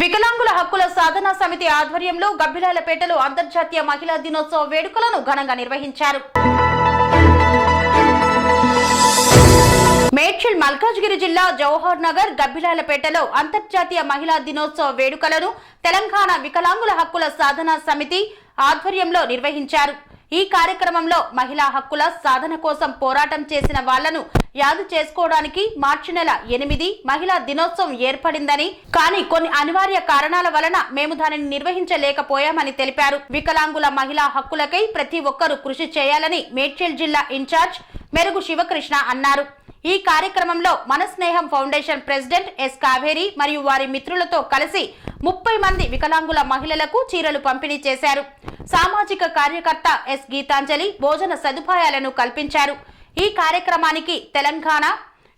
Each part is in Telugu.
వికలాంగుల హక్కుల సాధనా సమితి ఆధ్వర్యంలో గబ్బిలాలపేటలో అంతర్జాతీయ మహిళా దినోత్సవ వేడుకలను ఘనంగా నిర్వహించారు. మేడ్చల్ మల్కాజ్గిరి జిల్లా జవహర్ నగర్ గబ్బిలాలపేటలో అంతర్జాతీయ మహిళా దినోత్సవ వేడుకలను తెలంగాణ వికలాంగుల హక్కుల సాధనా సమితి ఆధ్వర్యంలో నిర్వహించారు. ఈ కార్యక్రమంలో మహిళా హక్కుల సాధన కోసం పోరాటం చేసిన వాళ్లను యాదు చేసుకోవడానికి మార్చి నెల 8 మహిళా దినోత్సవం ఏర్పడిందని, కానీ కొన్ని అనివార్య కారణాల వలన మేము దానిని నిర్వహించలేకపోయామని తెలిపారు. వికలాంగుల మహిళా హక్కులకై ప్రతి ఒక్కరూ కృషి చేయాలని మేడ్చల్ జిల్లా ఇన్ఛార్జ్ మెరుగు శివకృష్ణ అన్నారు. ఈ కార్యక్రమంలో మన స్నేహం ఫౌండేషన్ ప్రెసిడెంట్ ఎస్ కావేరి మరియు వారి మిత్రులతో కలిసి 30 మంది వికలాంగుల మహిళలకు చీరలు పంపిణీ చేశారు. సామాజిక కార్యకర్త ఎస్ గీతాంజలి భోజన సదుపాయాలను కల్పించారు. ఈ కార్యక్రమానికి తెలంగాణ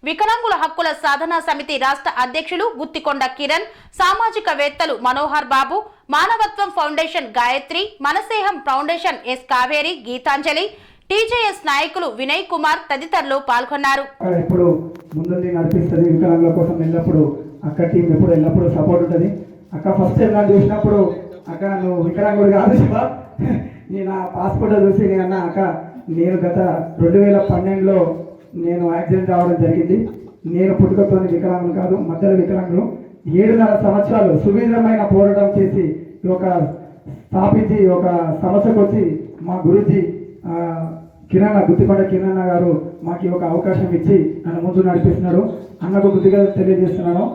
వికలాంగుల హక్కుల సాధనా సమితి రాష్ట్ర అధ్యక్షులు గుత్తికొండ కిరణ్, సామాజికవేత్తలు మనోహర్ బాబు, మానవత్వం ఫౌండేషన్ గాయత్రి, మనసేహం foundation S Kaveri, Geetanjali, TJS నాయకులు వినయ్ కుమార్ తదితరులు పాల్గొన్నారు. ఇప్పుడు ముందుండి నడిపిస్తుంది వికలాంగుల కోసం ఎల్లప్పుడు అక్క టీం ఎప్పుడు ఎల్లప్పుడు సపోర్ట్ ఉంటుంది. అక్క ఫస్ట్ టైం నన్ను చూసినప్పుడు అక్క నువ్వు వికలాంగుడు కాదు శివ, నేను ఆ పాస్పోర్ట్ చూసి నేను అన్న అక్క నేను గత 2012లో నేను యాక్సిడెంట్ రావడం జరిగింది. నేను పుట్టుకతో వికలాంగులు కాదు, మధ్యలో వికలాంగులు 7.5 సంవత్సరాలు సువిధమైన పోరాటం చేసి ఒక స్థాపించి ఒక సమస్యకు వచ్చి మా గురూజీ కిరణ్ గుత్తికొండ కిరణ్ గారు మాకు ఒక అవకాశం ఇచ్చి నన్ను ముందు నడిపిస్తున్నాడు. అన్నకు గుర్తుగా తెలియజేస్తున్నాను.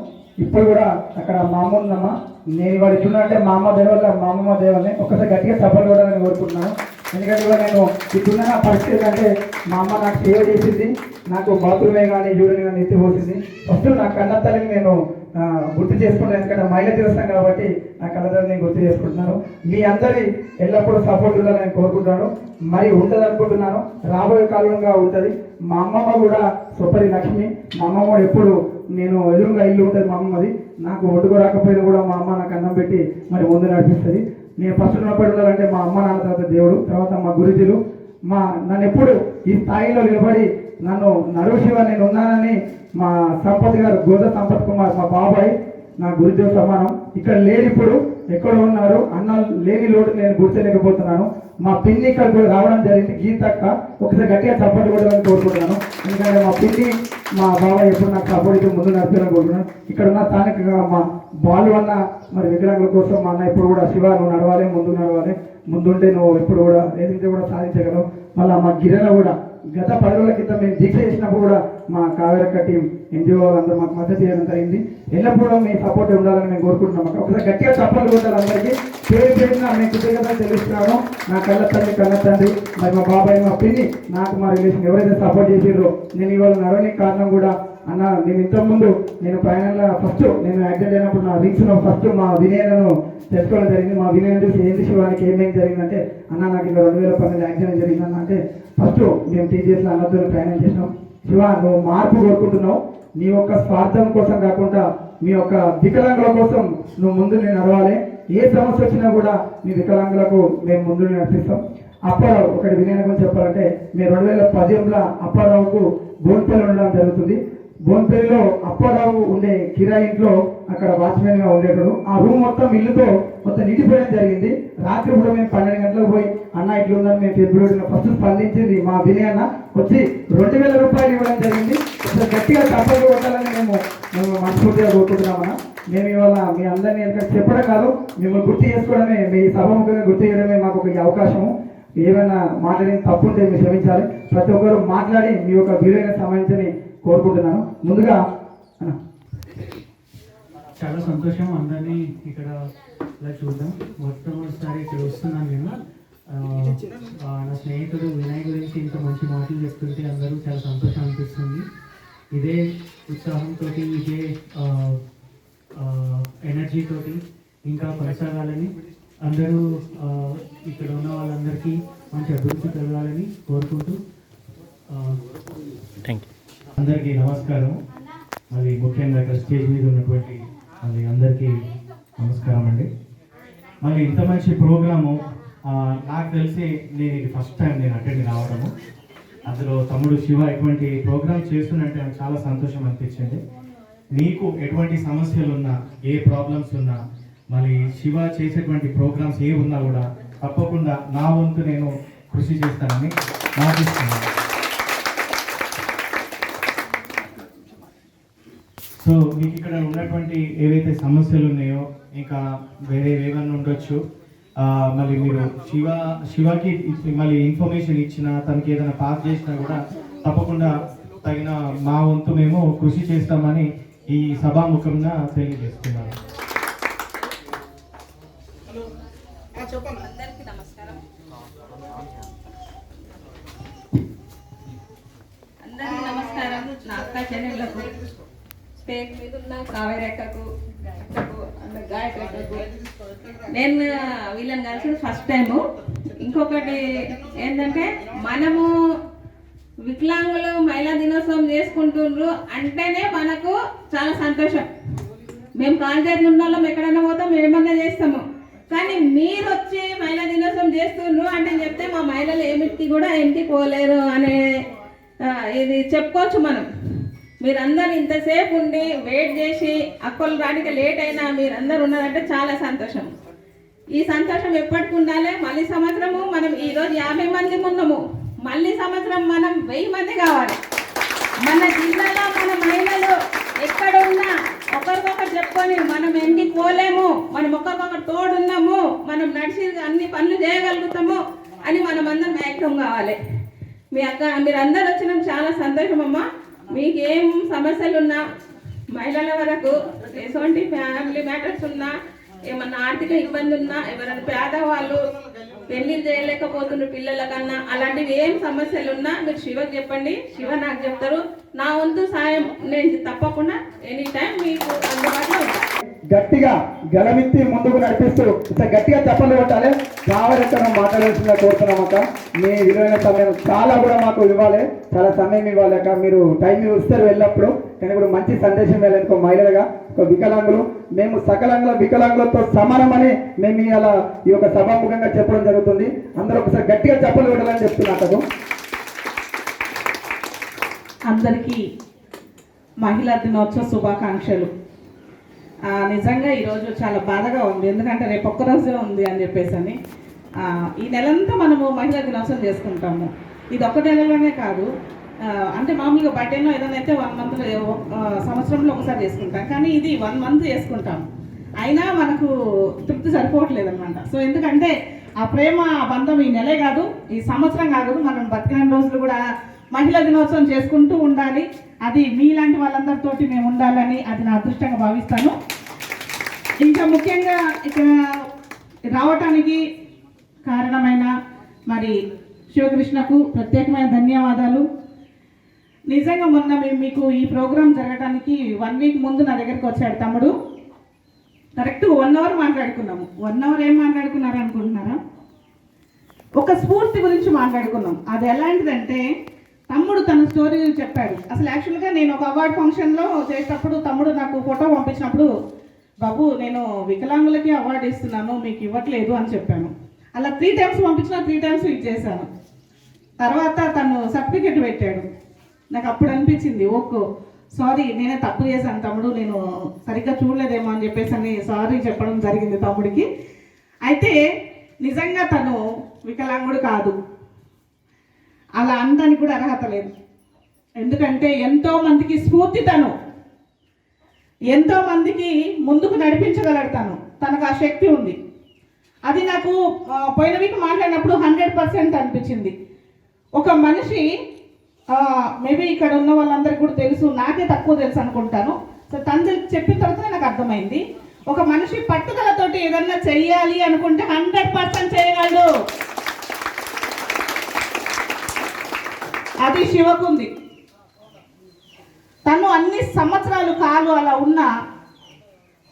ఇప్పుడు కూడా అక్కడ మా అమ్మ ఉందమ్మా, నేను ఇవాళ ఇట్లున్నా మా అమ్మ దేవల్ల మా అమ్మమ్మ దేవల్ని ఒక్కసారి గట్టిగా సపోర్ట్ కూడా కోరుకుంటున్నాను. ఎందుకంటే ఇవాళ నేను ఇప్పుడున్న పరిస్థితి అంటే మా అమ్మ నాకు సేవ చేసింది, నాకు బాత్రూమే కానీ యూరిన్ కానీ ఎత్తిపోసింది. ఫస్ట్ నా కన్న తల్లిని నేను గుర్తు చేసుకుంటాను, ఎందుకంటే మహిళ చేస్తాను కాబట్టి నా కళ్ళతల్లిని నేను గుర్తు చేసుకుంటున్నాను. మీ అందరి ఎల్లప్పుడూ సపోర్ట్ ఉండాలని కోరుకుంటున్నాను. మరి ఉంటుంది అనుకుంటున్నాను, రాబోయే కాలంగా ఉంటుంది. మా అమ్మమ్మ కూడా సూపరి లక్ష్మి, మా అమ్మమ్మ ఎప్పుడు నేను ఎదురుగా ఇల్లు ఉంటుంది మా అమ్మది, నాకు ఒడ్డుకు రాకపోయినా కూడా మా అమ్మ నాకు అన్నం పెట్టి మరి ముందు నడిపిస్తుంది. నేను ఫస్ట్ ఉన్నప్పుడు ఉండాలంటే మా అమ్మ నాన్న, తర్వాత దేవుడు, తర్వాత మా గురుజులు నన్ను ఎప్పుడు ఈ స్థాయిలో నిలబడి నన్ను నడువు శివ నేను ఉన్నానని మా సంపత్ గారు, గోద సంపత్ కుమార్ మా బాబాయ్ నా గురుజు సమానం. ఇక్కడ లేని ఇప్పుడు ఎక్కడ ఉన్నారు అన్న లేని లోటు నేను గుర్తలేకపోతున్నాను. మా పిన్ని ఇక్కడ రావడం జరిగింది, గీతక్క ఒకసారి గట్టిగా సపోర్ట్ కూడా కోరుకుంటున్నాను. ఎందుకంటే మా పిన్ని మా బాబాయ్ ఎప్పుడు నాకు సపోర్ట్ ఇచ్చి ముందు నడిపాలని కోరుకుంటున్నాను. ఇక్కడ ఉన్న స్థానికంగా మా బాలు అన్న మరి వికలాంగుల కోసం మా అన్న ఇప్పుడు కూడా శివ నువ్వు నడవాలి, ముందు నడవాలి, ముందుంటే నువ్వు ఎప్పుడు కూడా ఏదైతే కూడా సాధించగలవు. మళ్ళీ మా గిరణ కూడా గత 10 రోజుల క్రితం మేము దీక్ష చేసినప్పుడు కూడా మా కావేరక్క టీం ఎన్జిఓ అందరూ మాకు మద్దతు చేయడం జరిగింది. ఎల్లప్పుడూ మీ సపోర్ట్ ఉండాలని మేము కోరుకుంటున్నాం. ఒకసారి గట్టిగా సపోర్ట్ కొట్టాలి అందరికీ. పేరు పేరున మేము కృతజ్ఞతలు తెలుస్తున్నాను. నా కళ్ళ తండ్రి మరి మా బాబాయ్ మా పిన్ని నాకు మా రిలేషన్ ఎవరైతే సపోర్ట్ చేసిర్రో నేను ఇవాళ నడవడానికి కారణం కూడా అన్న. నేను ఇంతకుముందు నేను ప్రయాణంలో ఫస్ట్ నేను యాక్సిడెంట్ అయినప్పుడు నా రింగ్స్లో ఫస్ట్ మా వినయను తెలుసుకోవడం జరిగింది. మా వినయను చూసి ఏంటి శివానికి ఏమేమి జరిగిందంటే అన్న నాకు ఇలా 2012 యాక్సిడెంట్ జరిగిందన్న అంటే ఫస్ట్ మేము టీజీఎస్లో అన్నతో ప్రయాణం చేసినాం. శివ నువ్వు మార్పు కోరుకుంటున్నావు, నీ యొక్క స్వార్థం కోసం కాకుండా మీ యొక్క వికలాంగుల కోసం నువ్వు ముందు నేను నడవాలి. ఏ సమస్య వచ్చినా కూడా మీ వికలాంగులకు మేము ముందు నడిపిస్తాం. అప్పారావు ఒకటి వినయన గురించి చెప్పాలంటే మేము 2018లో అప్పారావుకు బోన్పల్లి ఉండడం జరుగుతుంది. బోన్పల్లిలో అప్పారావు ఉండే కిరాయి ఇంట్లో అక్కడ వాచ్మెన్ గా ఉండేటప్పుడు ఆ రూమ్ మొత్తం ఇల్లుతో మొత్తం నిండిపోయడం జరిగింది. రాత్రి కూడా మేము 12 గంటలకు పోయి అన్న ఇట్లుందని మేము ఫిబ్రవరిలో ఫస్ట్ స్పందించింది మా వినయ్ అన్న వచ్చి 2000 రూపాయలు ఇవ్వడం జరిగింది. అసలు గట్టిగా సపోర్ట్ కొట్టాలని మేము మనస్ఫూర్తిగా కోరుకుంటున్నామన్నా. మేము ఇవాళ మీ అందరినీ చెప్పడం కాదు, మిమ్మల్ని గుర్తు చేసుకోవడమే, మీ సభముఖంగా గుర్తు చేయడమే మాకు ఒక అవకాశము. ఏమైనా మాట్లాడిన తప్పుంటే మీరు క్షమించాలి. ప్రతి ఒక్కరు మాట్లాడి మీ యొక్క వీలైన సమయాన్ని కోరుకుంటున్నాను. ముందుగా చాలా సంతోషం అందరినీ ఇక్కడ ఇలా చూద్దాం. మొట్టమొదటిసారి ఇక్కడ వస్తున్నాను నేను. నా స్నేహితుడు వినయ్ గురించి ఇంత మంచి మాటలు చెప్తుంటే అందరూ చాలా సంతోషం అనిపిస్తుంది. ఇదే ఉత్సాహంతో ఇదే ఎనర్జీతోటి ఇంకా కొనసాగాలని, అందరూ ఇక్కడ ఉన్న వాళ్ళందరికీ మంచి అభివృద్ధి కలగాలని కోరుకుంటూ అందరికీ నమస్కారం. మరి ముఖ్యంగా ఇక్కడ స్టేజ్ మీద ఉన్నటువంటి మరి అందరికీ నమస్కారం అండి. మరి ఇంత మంచి ప్రోగ్రాము నాకు తెలిసి నేను ఇది ఫస్ట్ టైం నేను అటెండ్ కావడము. అందులో తమ్ముడు శివ ఎటువంటి ప్రోగ్రామ్ చేస్తున్నట్టే నాకు చాలా సంతోషం అనిపించింది. మీకు ఎటువంటి సమస్యలు ఉన్నా, ఏ ప్రాబ్లమ్స్ ఉన్నా మళ్ళీ శివ చేసేటువంటి ప్రోగ్రామ్స్ ఏ ఉన్నా కూడా తప్పకుండా నా వంతు నేను కృషి చేస్తానని ఆశిస్తున్నాను. సో మీకు ఇక్కడ ఉన్నటువంటి ఏవైతే సమస్యలు ఉన్నాయో ఇంకా వేరే ఏమన్నా ఉండొచ్చు, మళ్ళీ మీరు శివకి మళ్ళీ ఇన్ఫర్మేషన్ ఇచ్చినా తనకి ఏదైనా పాస్ చేసినా కూడా తప్పకుండా తగిన మా వంతు మేము కృషి చేస్తామని ఈ సభాముఖంగా తెలియజేస్తున్నాను. అందరికీ నమస్కారం. అందరికీ నమస్కారం. నా అక్క చెల్లెళ్ళకు, స్టేజ్ మీద ఉన్న కావేరి అక్కకు, గాయకకు నేను వీళ్ళని కలిసి ఫస్ట్ టైము. ఇంకొకటి ఏంటంటే, మనము వికలాంగులు మహిళా దినోత్సవం చేసుకుంటుండ్రు అంటేనే మనకు చాలా సంతోషం. మేము కాంటాక్ట్ ఉన్న వాళ్ళం ఎక్కడైనా పోతాం, ఏమన్నా చేస్తాము. కానీ మీరు వచ్చి మహిళా దినోత్సవం చేస్తుండ్రు అంటే చెప్తే మా మహిళలు ఏమిటి కూడా ఇంటికి పోలేరు అనే ఇది చెప్పుకోవచ్చు మనం. మీరందరూ ఇంతసేపు ఉండి వెయిట్ చేసి అక్కలు రానికి లేట్ అయినా మీరందరూ ఉన్నారంటే చాలా సంతోషం. ఈ సంతోషం ఎప్పటికి ఉండాలి. మళ్ళీ సంవత్సరము మనం ఈరోజు 50 మంది ఉన్నాము, మళ్ళీ సంవత్సరం మనం 1000 మంది కావాలి. మన జిల్లాలో మన మహిళలు ఎక్కడ ఉన్నా ఒకరికొకరు చెప్పుకొని మనం ఇంటికి పోలేము, మనం ఒకరికొకరు తోడున్నాము, మనం నడిచి అన్ని పనులు చేయగలుగుతాము అని మనం అందరం మ్యాక్సిమం కావాలి. మీరందరూ వచ్చినందుకు చాలా సంతోషం అమ్మా. మీకు ఏం సమస్యలు ఉన్నా, మహిళల వరకు ఎటువంటి ఫ్యామిలీ మ్యాటర్స్ ఉన్నా, ఏమన్నా ఆర్థిక ఇబ్బంది ఉన్నా, ఎవరైనా పేదవాళ్ళు పెళ్లిళ్ళు చేయలేకపోతున్న పిల్లల కన్నా అలాంటివి ఏం సమస్యలు ఉన్నా మీరు శివకి చెప్పండి, శివ నాకు చెప్తారు. నా వంతు సాయం నేను తప్పకుండా ఎనీ టైం మీకు అందుబాటులో ఉంటాను. గట్టిగా గలమెత్తి ముందుకు నడిపిస్తూ గట్టిగా చెప్పలు కొట్టాలి. కావాలెక్కడం మాట్లాడాల్సిందిగా కోరుతున్నామక్క. మీ విలువైన సమయం చాలా కూడా మాకు ఇవ్వాలి, చాలా సమయం ఇవ్వాలి అక్క. మీరు టైం ఇస్తారు వెళ్ళినప్పుడు, కానీ ఇప్పుడు మంచి సందేశం వెళ్ళాలి. ఒక మహిళలుగా, ఒక వికలాంగులు, మేము సకలంగా వికలాంగులతో సమానమని మేము ఇలా ఈ యొక్క సభాముఖంగా చెప్పడం జరుగుతుంది. అందరూ ఒకసారి గట్టిగా చెప్పలు కొట్టాలని చెప్తున్నా. అందరికీ మహిళా దినోత్సవ శుభాకాంక్షలు. నిజంగా ఈరోజు చాలా బాధగా ఉంది, ఎందుకంటే రేపు ఒక్కరోజే ఉంది అని చెప్పేసి ఈ నెలంతా మనము మహిళా దినోత్సవం చేసుకుంటాము. ఇది ఒక్క నెలలోనే కాదు, అంటే మామూలుగా బర్త్డేనో ఏదైనా అయితే 1 మంత్ సంవత్సరంలో ఒకసారి చేసుకుంటాం, కానీ ఇది 1 మంత్ చేసుకుంటాం. అయినా మనకు తృప్తి సరిపోవట్లేదు అనమాట. సో ఎందుకంటే ఆ ప్రేమ బంధం ఈ నెలే కాదు, ఈ సంవత్సరం కాదు, మనం బతికిన రోజులు కూడా మహిళా దినోత్సవం చేసుకుంటూ ఉండాలి. అది మీలాంటి వాళ్ళందరితోటి మేము ఉండాలని అది నా అదృష్టంగా భావిస్తాను. ఇంకా ముఖ్యంగా ఇక్కడ రావటానికి కారణమైన మరి శివకృష్ణకు ప్రత్యేకమైన ధన్యవాదాలు. నిజంగా మొన్న మీకు ఈ ప్రోగ్రాం జరగడానికి 1 వీక్ ముందు నా దగ్గరికి వచ్చాడు తమ్ముడు. కరెక్ట్ 1 అవర్ మాట్లాడుకున్నాము. 1 అవర్ ఏం మాట్లాడుకున్నారు అనుకుంటున్నారా? ఒక స్ఫూర్తి గురించి మాట్లాడుకున్నాం. అది ఎలాంటిదంటే, తమ్ముడు తన స్టోరీ చెప్పాడు. అసలు యాక్చువల్గా నేను ఒక అవార్డ్ ఫంక్షన్లో చేసేటప్పుడు తమ్ముడు నాకు ఫోటో పంపించినప్పుడు, బాబు నేను వికలాంగులకి అవార్డు ఇస్తున్నాను, మీకు ఇవ్వట్లేదు అని చెప్పాను. అలా 3 టైమ్స్ పంపించిన 3 టైమ్స్ ఇచ్చేసాను. తర్వాత తను సర్టిఫికెట్ పెట్టాడు. నాకు అప్పుడు అనిపించింది, ఓకే సారీ నేనే తప్పు చేశాను తమ్ముడు, నేను సరిగ్గా చూడలేదేమో అని చెప్పేసి సారీ చెప్పడం జరిగింది తమ్ముడికి. అయితే నిజంగా తను వికలాంగుడు కాదు, అలా అనడానికి కూడా అర్హత లేదు. ఎందుకంటే ఎంతో మందికి స్ఫూర్తి, తను ఎంతో మందికి ముందుకు నడిపించగలుగుతాను, తనకు ఆ శక్తి ఉంది. అది నాకు పోయిన వీక్ మాట్లాడినప్పుడు 100% అనిపించింది. ఒక మనిషి మేబీ ఇక్కడ ఉన్న వాళ్ళందరికీ కూడా తెలుసు, నాకే తక్కువ తెలుసు అనుకుంటాను. సో తను చెప్పిన తర్వాత నాకు అర్థమైంది, ఒక మనిషి పట్టుదలతోటి ఏదన్నా చెయ్యాలి అనుకుంటే 100% చేయగలడు. అది శివకుంది. తను అన్ని సంవత్సరాలు కాలు అలా ఉన్నా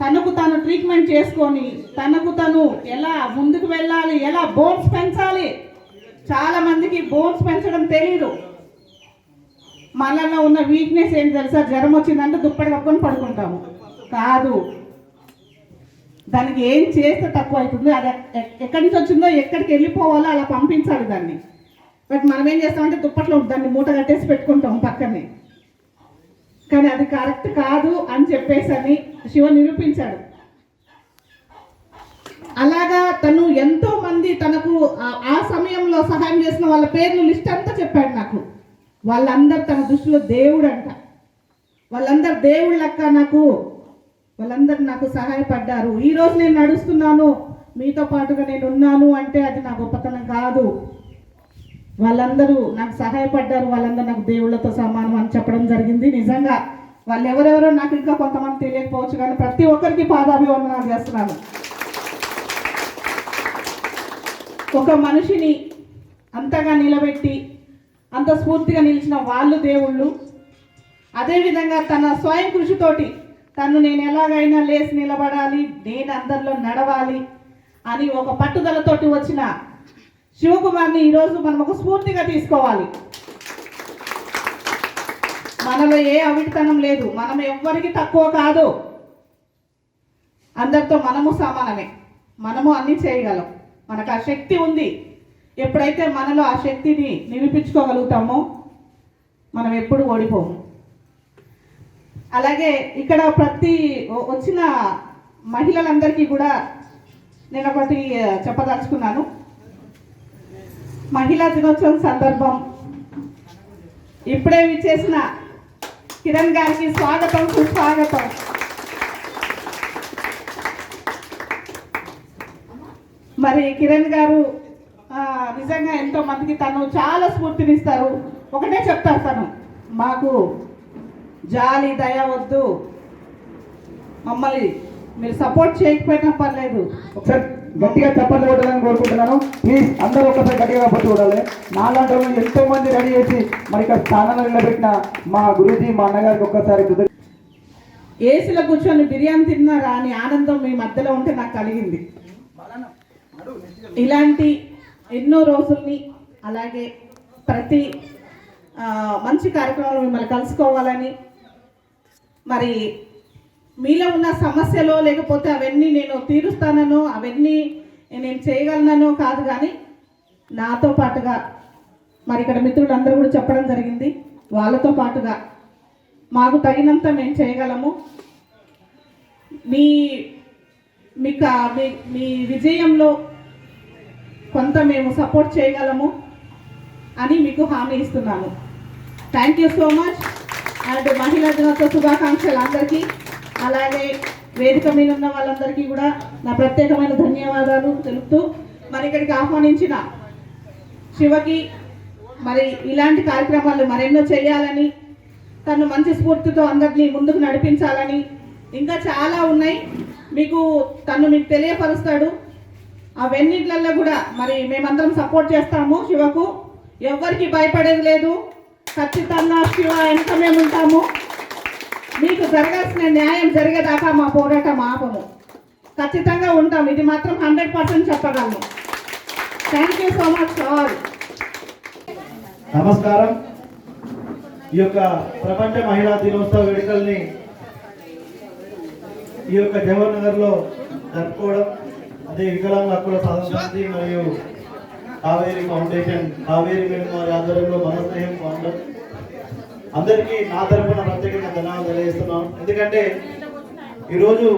తనకు తను ట్రీట్మెంట్ చేసుకొని తనకు తను ఎలా ముందుకు వెళ్ళాలి, ఎలా బోన్స్ పెంచాలి. చాలా మందికి బోన్స్ పెంచడం తెలీదు. మనలో ఉన్న వీక్నెస్ ఏంటి తెలుసా? జ్వరం వచ్చిందంటే దుప్పటి కప్పుకొని పడుకుంటాము. కాదు, దానికి ఏం చేస్తే తక్కువ అవుతుంది, అది ఎక్కడి నుంచి వచ్చిందో ఎక్కడికి వెళ్ళిపోవాలో అలా పంపించాలి దాన్ని. బట్ మనం ఏం చేస్తామంటే దుప్పట్లో దాన్ని మూట కట్టేసి పెట్టుకుంటాం పక్కనే. కానీ అది కరెక్ట్ కాదు అని చెప్పేసి శివ నిరూపించాడు. అలాగా తను ఎంతో మంది తనకు ఆ సమయంలో సహాయం చేసిన వాళ్ళ పేర్లు లిస్ట్ అంతా చెప్పాడు నాకు. వాళ్ళందరూ తన దృష్టిలో దేవుడు అంట. వాళ్ళందరూ దేవుళ్ళక్క నాకు, వాళ్ళందరూ నాకు సహాయపడ్డారు. ఈరోజు నేను నడుస్తున్నాను, మీతో పాటుగా నేను ఉన్నాను అంటే అది నా గొప్పతనం కాదు. వాళ్ళందరూ నాకు సహాయపడ్డారు, వాళ్ళందరూ నాకు దేవుళ్ళతో సమానం అని చెప్పడం జరిగింది. నిజంగా వాళ్ళు ఎవరెవరో నాకు ఇంకా కొంతమంది తెలియకపోవచ్చు, కానీ ప్రతి ఒక్కరికి పాదాభివందనాలు చేస్తున్నాను. ఒక మనిషిని అంతగా నిలబెట్టి అంత స్ఫూర్తిగా నిలిచిన వాళ్ళు దేవుళ్ళు. అదేవిధంగా తన స్వయం కృషితోటి నేను ఎలాగైనా లేచి నిలబడాలి, నేను అందరిలో నడవాలి అని ఒక పట్టుదలతోటి వచ్చిన శివకుమార్ని ఈరోజు మనం ఒక స్ఫూర్తిగా తీసుకోవాలి. మనలో ఏ అవిటితనం లేదు, మనం ఎవ్వరికి తక్కువ కాదు, అందరితో మనము సమానమే, మనము అన్నీ చేయగలం, మనకు ఆ శక్తి ఉంది. ఎప్పుడైతే మనలో ఆ శక్తిని నిరూపించుకోగలుగుతామో మనం ఎప్పుడు ఓడిపోము. అలాగే ఇక్కడ ప్రతి వచ్చిన మహిళలందరికీ కూడా నేను ఒకటి చెప్పదలుచుకున్నాను. మహిళా దినోత్సవం సందర్భం ఇప్పుడే విచ్చేసిన కిరణ్ గారికి స్వాగతం, సుస్వాగతం. మరి కిరణ్ గారు నిజంగా ఎంతో మందికి తను చాలా స్ఫూర్తినిస్తారు. ఒకటే చెప్తారు, తను మాకు జాలి దయ వద్దు, మమ్మల్ని మీరు సపోర్ట్ చేయకపోయినా పర్లేదు. ఒకసారి గట్టిగా చప్పట్లు కొట్టాలని కోరుకుంటున్నాను. ప్లీజ్ అందరూ ఒకసారి గట్టిగా చప్పట్లు కొట్టాలి. నాలాంటి వాళ్ళు ఎంతో మంది రెడీ చేసి మరి ఇక్కడ స్థానంలో నిలబెట్టిన మా గురూజీ, మా అన్నగారికి ఒక్కసారి ఏసీలో కూర్చొని బిర్యానీ తిన్నారా అని ఆనందం మీ మధ్యలో ఉంటే నాకు కలిగింది. ఇలాంటి ఎన్నో రోజుల్ని, అలాగే ప్రతి మంచి కార్యక్రమాలు మిమ్మల్ని కలుసుకోవాలని, మరి మీలో ఉన్న సమస్యలో లేకపోతే అవన్నీ నేను తీరుస్తానో అవన్నీ నేను చేయగలనో కాదు, కానీ నాతో పాటుగా మరి ఇక్కడ మిత్రులందరూ కూడా చెప్పడం జరిగింది, వాళ్ళతో పాటుగా మాకు తగినంత మేము చేయగలము, మీ విజయంలో కొంత మేము సపోర్ట్ చేయగలము అని మీకు హామీ ఇస్తున్నాను. Thank you so much. And మహిళా దినోత్సవ శుభాకాంక్షలు అందరికీ. అలాగే వేదిక మీద ఉన్న వాళ్ళందరికీ కూడా నా ప్రత్యేకమైన ధన్యవాదాలు తెలుపుతూ, మరి ఇక్కడికి ఆహ్వానించిన శివకి మరి ఇలాంటి కార్యక్రమాలు మరెన్నో చేయాలని, తను మంచి స్ఫూర్తితో అందరినీ ముందుకు నడిపించాలని, ఇంకా చాలా ఉన్నాయి మీకు తెలియపరుస్తాడు. అవన్నిట్లలో కూడా మరి మేమందరం సపోర్ట్ చేస్తాము శివకు. ఎవరికి భయపడేది లేదు, ఖచ్చితంగా శివ వెనక మేము ఉంటాము. మీకు జరగాల్సిన న్యాయం జరిగేదాకా మా పోరాటం ఆపము, ఖచ్చితంగా ఉంటాం. ఇది మాత్రం 100% చెప్పగలను. Thank you so much all. నమస్కారం. ఈ యొక్క ప్రపంచ మహిళా దినోత్సవ వేడుకల్ని ఈ యొక్క జవహర్ నగర్లో జరుపుకోవడం, అదే వికలాంగుల హక్కుల సాధన సమితి మరియు కావేరి ఫౌండేషన్, కావేరి మేడం వారి ఆధ్వర్యంలో మనస్నేహం ఫౌండర్ అందరికీ నా తరఫున ప్రత్యేకంగా ధన్యవాదాలు తెలియజేస్తున్నాం. ఎందుకంటే ఈరోజు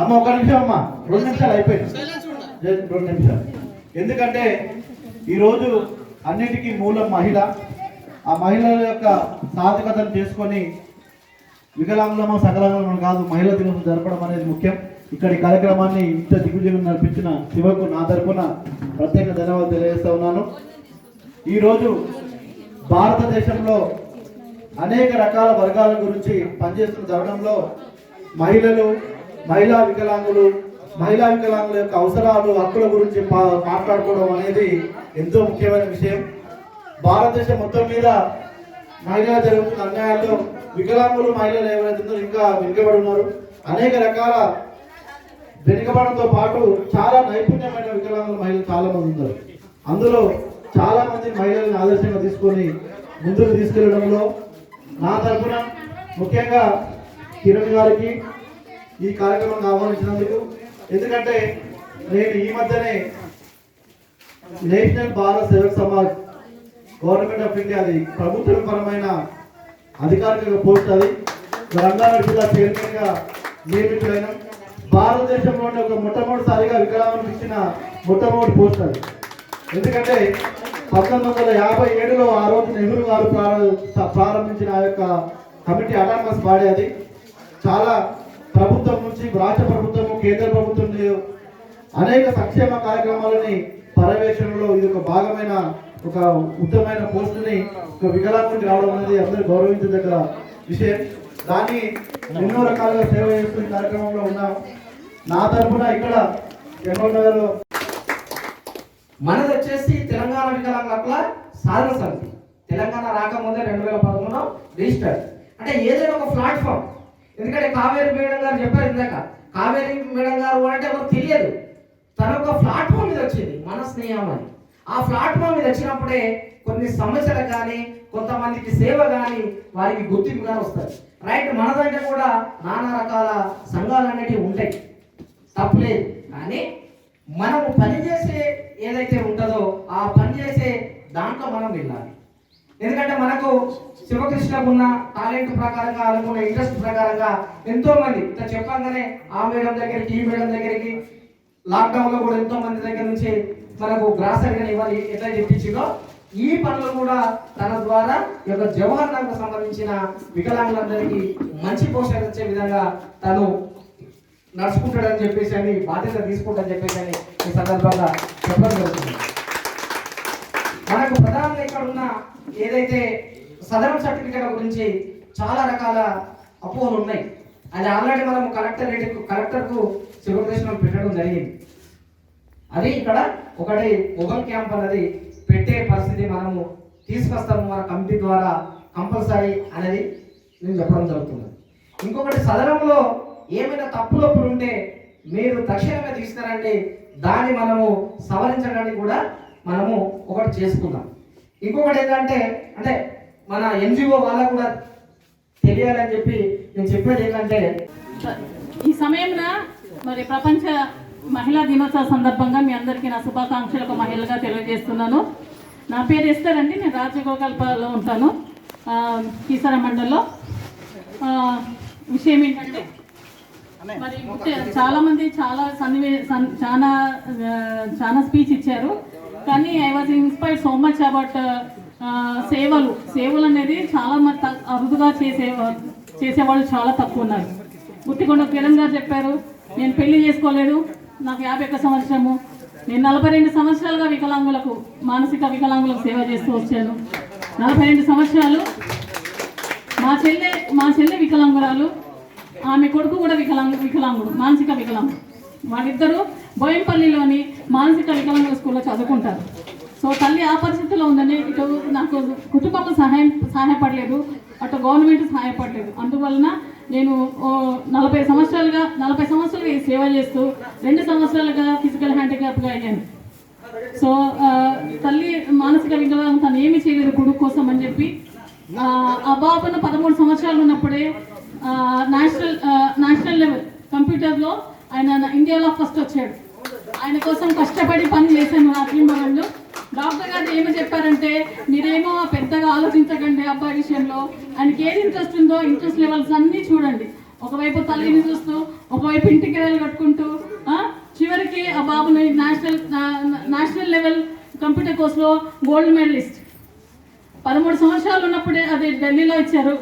అమ్మ ఒక నిమిషం, అమ్మ 2 నిమిషాలు అయిపోయింది, 2 నిమిషాలు. ఎందుకంటే ఈరోజు అన్నిటికీ మూలం మహిళ. ఆ మహిళల యొక్క సాధకతను చేసుకొని వికలాంగులమో సకలాంగులమో కాదు, మహిళా దినోత్సవం జరపడం అనేది ముఖ్యం. ఇక్కడి కార్యక్రమాన్ని ఇంత దిగ్విజయం నడిపించిన శివకు నా తరఫున ప్రత్యేక ధన్యవాదాలు తెలియజేస్తా ఉన్నాను. ఈరోజు భారతదేశంలో అనేక రకాల వర్గాల గురించి పనిచేస్తున్న తరుణంలో మహిళలు, మహిళా వికలాంగుల యొక్క అవసరాలు, హక్కుల గురించి మాట్లాడుకోవడం అనేది ఎంతో ముఖ్యమైన విషయం. భారతదేశం మొత్తం మీద మహిళలు జరుగుతున్న అన్యాయాల్లో వికలాంగులు, మహిళలు ఎవరైతే ఇంకా వెనుకబడి ఉన్నారు. అనేక రకాల వెనుకబడంతో పాటు చాలా నైపుణ్యమైన వికలాంగుల మహిళలు చాలా మంది ఉన్నారు. అందులో చాలా మంది మహిళలను ఆదర్శంగా తీసుకొని ముందుకు తీసుకెళ్లడంలో నా తరఫున ముఖ్యంగా కిరణ్ గారికి ఈ కార్యక్రమం ఆహ్వానించినందుకు. ఎందుకంటే నేను ఈ మధ్యనే national Bharat Sevak Samaj government of India, అది ప్రభుత్వపరమైన అధికారిక పోస్ట్, అది రంగారెడ్డి జిల్లా చైర్మన్గా నియమితులైన భారతదేశంలోనే ఒక మొట్టమొదటిసారిగా వికలాంగులకు ఇచ్చిన మొట్టమొదటి పోస్ట్ అది. ఎందుకంటే 1957లో ఆ రోజు నెహ్రూ గారు ప్రారంభించిన ఆ యొక్క కమిటీ అటానమస్ బాడీ అది. చాలా ప్రభుత్వం నుంచి రాష్ట్ర ప్రభుత్వము, కేంద్ర ప్రభుత్వం అనేక సంక్షేమ కార్యక్రమాలని పర్యవేక్షణలో ఇది ఒక భాగమైన ఒక ఉత్తమమైన పోస్టుని ఒక వికలాంగుడికి రావడం అనేది అందరూ గౌరవించదగ్గ విషయం. దాన్ని ఎన్నో రకాలుగా సేవ చేస్తున్న కార్యక్రమంలో ఉన్నాం. నా తరఫున ఇక్కడ ఎన్నో మనది వచ్చేసి తెలంగాణ వికలాంగుల హక్కుల సాధన సమితి. తెలంగాణ రాకముందే 2013లో రిజిస్టర్. అంటే ఏదైనా ఒక ప్లాట్ఫామ్. ఎందుకంటే కావేరి మేడం గారు చెప్పారు ఇందాక, కావేరి మేడం గారు అంటే ఎవరు తెలియదు. తన ఒక ప్లాట్ఫామ్ మీద వచ్చింది మన స్నేహం అని. ఆ ప్లాట్ఫామ్ మీద వచ్చినప్పుడే కొన్ని సమస్యలకు కానీ కొంతమందికి సేవ కానీ వారికి గుర్తింపు కానీ వస్తుంది. రైట్, మన దగ్గర కూడా నానా రకాల సంఘాలు అనేవి ఉంటాయి, తప్పులేదు. కానీ మనము పనిచేసే ఏదైతే ఉంటుందో ఆ పనిచేసే దాంట్లో మనం వెళ్ళాలి. ఎందుకంటే మనకు శివకృష్ణకు ఉన్న టాలెంట్ ప్రకారంగా, అనుకున్న ఇంట్రెస్ట్ ప్రకారంగా ఎంతో మంది ఇట్లా చెప్పంగానే ఆ మేడం దగ్గరికి, ఈ మేడం దగ్గరికి, లాక్డౌన్లో కూడా ఎంతో మంది దగ్గర నుంచి మనకు గ్రాసరీగా ఇవ్వాలి ఎట్లా చెప్పించిందో ఈ పనులు కూడా తన ద్వారా ఈ యొక్క జవహర్ నగర్కు సంబంధించిన వికలాంగులందరికీ మంచి పోషణ ఇచ్చే విధంగా తను నడుచుకుంటాడని చెప్పేసి అని, బాధ్యత తీసుకుంటాడని చెప్పేసి అని ఈ సందర్భంగా చెప్పడం జరుగుతుంది. మనకు ప్రధానంగా ఇక్కడ ఉన్న ఏదైతే సదరం సర్టిఫికేట్ గురించి చాలా రకాల అపోహలు ఉన్నాయి. అది ఆల్రెడీ మనము కలెక్టర్కు శివకృష్ణ పెట్టడం జరిగింది. అది ఇక్కడ ఒకటి మొబైల్ క్యాంప్ అనేది పెట్టే పరిస్థితి మనము తీసుకొస్తాము మన కమిటీ ద్వారా కంపల్సరీ అనేది నేను చెప్పడం జరుగుతుంది. ఇంకొకటి సదనంలో ఏమైనా తప్పులొప్పులు ఉంటే మీరు తక్షణమే తీస్తారండి, దాన్ని మనము సవరించడానికి కూడా మనము ఒకటి చేసుకుందాం. ఇంకొకటి ఏంటంటే అంటే మన ఎన్జిఓ వాళ్ళకు కూడా తెలియాలని చెప్పి నేను చెప్పేది ఏంటంటే, ఈ సమయంలో మరి ప్రపంచ మహిళా దినోత్సవ సందర్భంగా మీ అందరికీ నా శుభాకాంక్షలు ఒక మహిళగా తెలియజేస్తున్నాను. నా పేరు ఎస్తర్ అండి, నేను రాజగోకల్పలో ఉంటాను, కీసర మండల్లో. విషయం ఏంటంటే మరి చాలామంది చాలా స్పీచ్ ఇచ్చారు, కానీ I was inspired so much about సేవలు అనేది చాలా అరుదుగా చేసేవాళ్ళు చాలా తక్కువ ఉన్నారు. గుత్తికొండ కిరణ్ గారు చెప్పారు, నేను పెళ్లి చేసుకోలేదు, నాకు 51 సంవత్సరము, నేను 42 సంవత్సరాలుగా వికలాంగులకు, మానసిక వికలాంగులకు సేవ చేస్తూ వచ్చాను. 42 సంవత్సరాలు. మా చెల్లె వికలాంగురాలు, ఆమె కొడుకు కూడా వికలాంగుడు, మానసిక వికలాంగుడు. వాళ్ళిద్దరూ బోయంపల్లిలోని మానసిక వికలాంగుల స్కూల్లో చదువుకుంటారు. సో తల్లి ఆ పరిస్థితిలో ఉందని ఇటు నాకు కుటుంబం సహాయపడలేదు, అటు గవర్నమెంట్ సహాయపడలేదు. అందువలన నేను 40 సంవత్సరాలుగా ఈ సేవ చేస్తూ 2 సంవత్సరాలుగా ఫిజికల్ హ్యాండిక్యాప్గా అయ్యాను. సో తల్లి మానసిక వికలాంగం తను ఏమి చేయలేదు కొడుకు కోసం అని చెప్పి ఆ బాబును 13 సంవత్సరాలు ఉన్నప్పుడే నేషనల్ లెవెల్ కంప్యూటర్లో ఆయన ఇండియాలో ఫస్ట్ వచ్చాడు. ఆయన కోసం కష్టపడి పని చేశాను రాత్రింబగళ్ళు. డాక్టర్ గారు ఏమో చెప్పారంటే, మీరేమో పెద్దగా ఆలోచించకండి అబ్బాయి విషయంలో, ఆయనకి ఏది ఇంట్రెస్ట్ ఉందో ఇంట్రెస్ట్ లెవెల్స్ అన్నీ చూడండి. ఒకవైపు తల్లిని చూస్తూ, ఒకవైపు ఇంటికి వెళ్ళి కట్టుకుంటూ, చివరికి ఆ బాబుని నేషనల్ లెవెల్ కంప్యూటర్ కోర్సులో గోల్డ్ మెడలిస్ట్. 13 సంవత్సరాలు ఉన్నప్పుడే అది ఢిల్లీలో ఇచ్చారు,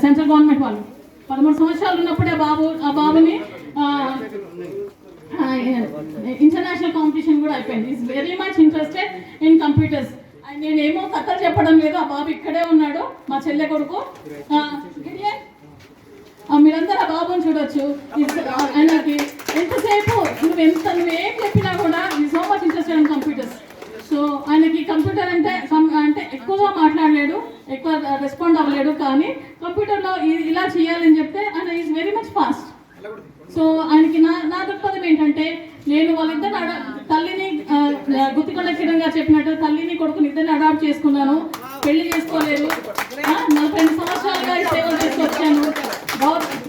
సెంట్రల్ గవర్నమెంట్ వాళ్ళు. 13 సంవత్సరాలు ఉన్నప్పుడే ఆ బాబుని ఇంటర్నేషనల్ కాంపిటీషన్ కూడా అయిపోయింది. Is very much interested in computers. నేనేమో కథలు చెప్పడం లేదు, ఆ బాబు ఇక్కడే ఉన్నాడు, మా చెల్లె కొడుకు. మీరందరూ ఆ బాబుని చూడొచ్చు. ఆయనకి ఎంతసేపు నువ్వేం చెప్పినా కూడా so much interested in computers. So ఆయనకి కంప్యూటర్ అంటే ఎక్కువగా మాట్లాడలేడు, ఎక్కువ రెస్పాండ్ అవ్వలేడు, కానీ కంప్యూటర్లో ఇలా చేయాలని చెప్తే ఆయన is very much fast. So ఆయనకి నా దృక్పథం ఏంటంటే, నేను వాళ్ళిద్దరు తల్లిని గుత్తికొండ కిరణ్ గారు చెప్పినట్టు తల్లిని కొడుకుని ఇద్దరిని అడాప్ట్ చేసుకున్నాను, పెళ్లి చేసుకోలేదు. 42 సంవత్సరాలుగా ఈ సేవలు చేసుకొచ్చాను.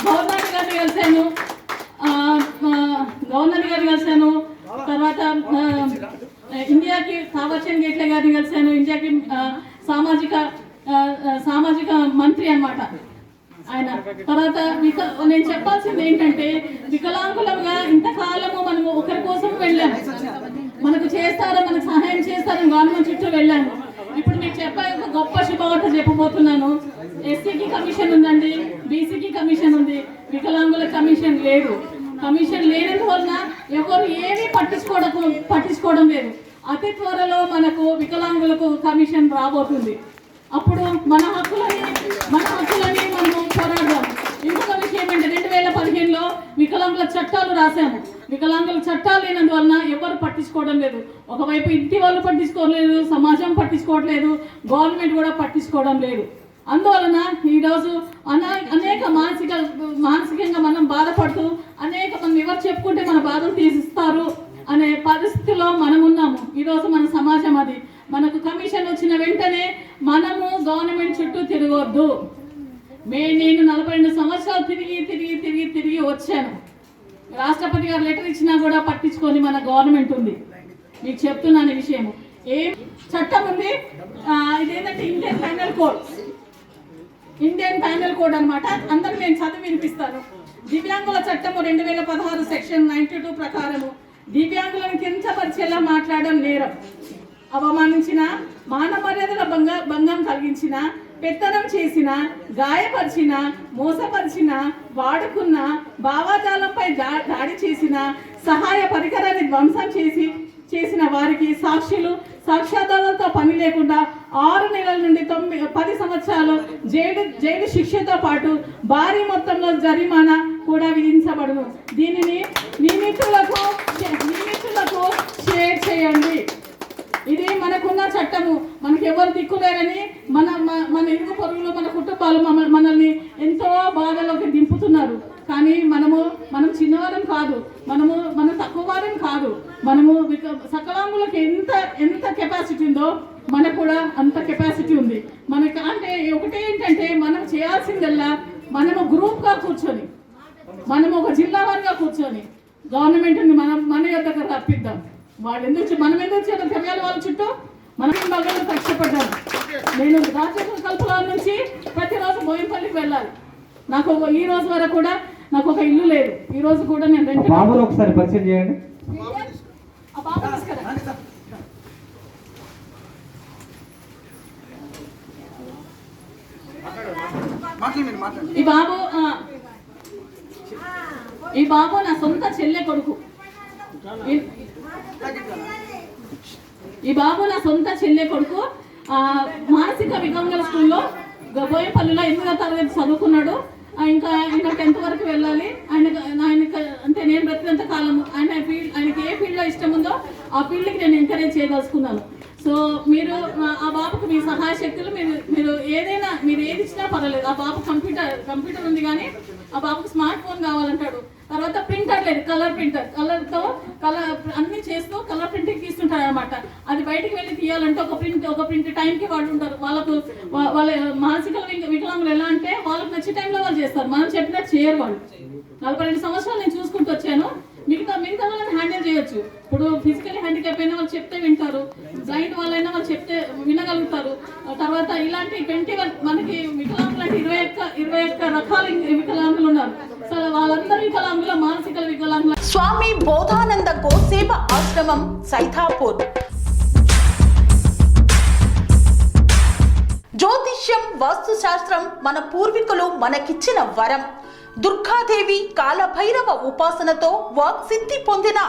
గవర్నర్ గారిని కలిశాను, తర్వాత ఇండియాకి తావర్చంద్ గేట్లే గారిని కలిశాను. ఇండియాకి సామాజిక మంత్రి అన్నమాట ఆయన. తర్వాత నేను చెప్పాల్సింది ఏంటంటే వికలాంగులుగా ఇంతకాలము మనము ఒకరి కోసం వెళ్ళాము, మనకు చేస్తారో మనకు సహాయం చేస్తారని గవర్నమెంట్ చుట్టూ వెళ్ళాము. ఇప్పుడు మీకు చెప్పే ఒక గొప్ప శుభవార్త చెప్పబోతున్నాను. ఎస్సీకి కమిషన్ ఉందండి, బీసీకి కమిషన్ ఉంది, వికలాంగుల కమిషన్ లేదు. కమిషన్ లేనందువలన ఎవరు ఏమీ పట్టించుకోవడం లేదు. అతి త్వరలో మనకు వికలాంగులకు కమిషన్ రాబోతుంది. అప్పుడు మన హక్కులని మనము పోరాడదాం. ఇంకొక విషయం ఏంటంటే 2015లో వికలాంగుల చట్టాలు రాశాము. వికలాంగుల చట్టాలు లేనందువలన ఎవరు పట్టించుకోవడం లేదు. ఒకవైపు ఇంటి వాళ్ళు పట్టించుకోవట్లేదు, సమాజం పట్టించుకోవట్లేదు, గవర్నమెంట్ కూడా పట్టించుకోవడం లేదు. అందువలన ఈరోజు అనేక మానసికంగా మనం బాధపడుతూ అనేక మంది ఎవరు చెప్పుకుంటే మన బాధలు తీసిస్తారు అనే పరిస్థితిలో మనం ఉన్నాము. ఈరోజు మన సమాజం అది. మనకు కమిషన్ వచ్చిన వెంటనే మనము గవర్నమెంట్ చుట్టూ తిరగొద్దు. నేను 42 సంవత్సరాలు తిరిగి వచ్చాను. రాష్ట్రపతి గారు లెటర్ ఇచ్చినా కూడా పట్టించుకొని మన గవర్నమెంట్ ఉంది. మీకు చెప్తున్నాను ఈ విషయము. ఏం చట్టం ఉంది, ఇదేంటంటే ఇండియన్ పైనల్ కోడ్ అనమాట. అందరికి నేను చదివి వినిపిస్తాను. దివ్యాంగుల చట్టము 2016 సెక్షన్ 92 ప్రకారము దివ్యాంగులను కించపరిచేలా మాట్లాడడం నేరం. అవమానించిన, మానవ మర్యాదల భంగం కలిగించిన, పెత్తనం చేసిన, గాయపరిచిన, మోసపరిచిన, వాడుకున్న, భావాజాలంపై దాడి చేసిన, సహాయ పరికరాన్ని ధ్వంసం చేసిన వారికి సాక్ష్యాధారాలతో పని లేకుండా 6 నెలల నుండి 10 సంవత్సరాలు జైలు శిక్షతో పాటు భారీ మొత్తంలో జరిమానా కూడా విధించబడును. దీనిని నిమిత్తులకు షేర్ చేయండి. ఇది మనకున్న చట్టము. మనకు ఎవరు దిక్కులేరని మన ఇరుగు పొరుగులు, మన కుటుంబాలు మనల్ని ఎంతో బాధలోకి దింపుతున్నారు. కానీ మనం చిన్నవారం కాదు, మనం తక్కువ వారం కాదు. మనము సకలాంగులకు ఎంత కెపాసిటీ ఉందో మనకు కూడా అంత కెపాసిటీ ఉంది. మనకు అంటే ఒకటే ఏంటంటే మనం చేయాల్సిందల్లా మనము గ్రూప్గా కూర్చొని, మనం ఒక జిల్లా వారిగా కూర్చొని గవర్నమెంట్ని మన దగ్గర రప్పిద్దాం. మనం ఎందుకు చేయడం తెలియాలి. వాళ్ళ చుట్టూ మనం బాగా కష్టపడ్డాము. నేను రాజకీయ కల్పన నుంచి ప్రతిరోజు బోయంపల్లికి వెళ్ళాలి. నాకు ఈ రోజు వరకు కూడా నాకు ఒక ఇల్లు లేదు. ఈ రోజు కూడా నేను రెంట్. బాబులు ఒకసారి పరిచయం చేయండి. ఈ బాబు నా సొంత చెల్లె కొడుకు. మానసిక వికలాంగుల స్కూల్లో బోయపల్లిలో 8వ తరగతి చదువుకున్నాడు. ఇంకా 10th వరకు వెళ్ళాలి. ఆయనకి అంటే నేను బ్రతికినంత కాలము ఆయనకి ఏ ఫీల్డ్లో ఇష్టం ఉందో ఆ ఫీల్డ్కి నేను ఎంకరేజ్ చేయదలుచుకున్నాను. సో మీరు ఆ బాబుకు మీ సహాయ శక్తులు మీరు ఏది ఇచ్చినా పర్వాలేదు. ఆ బాబు కంప్యూటర్ ఉంది, కానీ ఆ బాబుకు స్మార్ట్ ఫోన్ కావాలంటాడు. తర్వాత ప్రింటర్ లేదు, కలర్ అన్ని చేస్తూ కలర్ ప్రింటింగ్ తీస్తుంటారు అనమాట. అది బయటికి వెళ్ళి తీయాలంటే ఒక ప్రింట్ టైంకి వాళ్ళు ఉంటారు. వాళ్ళ మానసిక వికలాంగులు ఎలా అంటే వాళ్ళకి నచ్చే టైంలో వాళ్ళు చేస్తారు, మనం చెప్పినట్టు చేయరు. వాళ్ళు 42 సంవత్సరాలు నేను చూసుకుంటూ వచ్చాను. మిగతా వాళ్ళని హ్యాండిల్ చేయొచ్చు. ఇప్పుడు ఫిజికల్లీ హ్యాండిక్యాప్ అయినా వాళ్ళు చెప్తే వింటారు, బ్లైండ్ వాళ్ళైనా వాళ్ళు చెప్తే వినగలుగుతారు. తర్వాత ఇలాంటి 21 మనకి వికలాంగులు అంటే 21 రకాల వికలాంగులు ఉన్నారు. సో వాళ్ళందరూ వికలాంగుల మానసిక వికలాంగుల. స్వామి బోధానంద గోసేవ ఆశ్రమం సైథాపూర్. జ్యోతిష్యం, వాస్తుశాస్త్రం మన పూర్వీకులు మనకిచ్చిన వరం. దుర్గాదేవి, కాలభైరవ ఉపాసనతో వాక్సిద్ధి పొందిన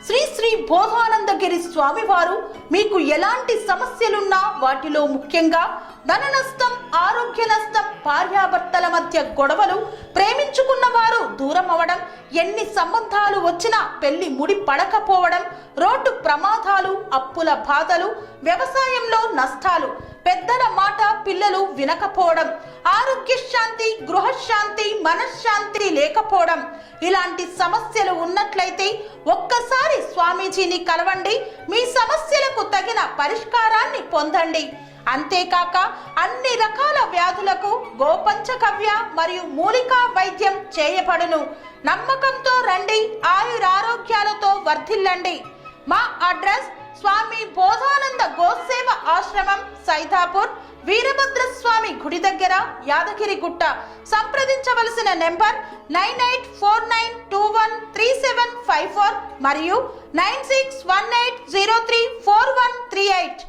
శ్రీ బోధానందగిరి స్వామివారు మీకు ఎలాంటి సమస్యలున్నా, వాటిలో ముఖ్యంగా ధన నష్టం, ఆరోగ్య నష్టం, భార్యాభర్తల మధ్య గొడవలు, ప్రేమించుకున్న వారు దూరం అవడం, ఎన్ని సంబంధాలు వచ్చినా పెళ్లి ముడి పడకపోవడం, రోడ్డు ప్రమాదాలు, అప్పుల బాధలు, వ్యవసాయంలో నష్టాలు, పెద్దల మాట పిల్లలు వినకపోవడం, ఆరోగ్య శాంతి, గృహశాంతి, మనశ్శాంతి లేకపోవడం, ఇలాంటి సమస్యలు ఉన్నట్లయితే ఒక్కసారి స్వామీజీని కలవండి. మీ సమస్యలకు తగిన పరిష్కారాన్ని పొందండి. అంతేకాక అన్ని రకాల వ్యాధులకు గోపంచకవ్య మరియు మూలికా వైద్యం చేయబడును. నమ్మకంతో రండి, ఆయురారోగ్యాలతో వర్ధిల్లండి. మా అడ్రస్ స్వామి బోధానంద గోసేవ ఆశ్రమం, సైథాపూర్, వీరభద్రస్వామి గుడి దగ్గర, యాదగిరిగుట్ట. సంప్రదించవలసిన నెంబర్ 9849213754 మరియు 9618034138.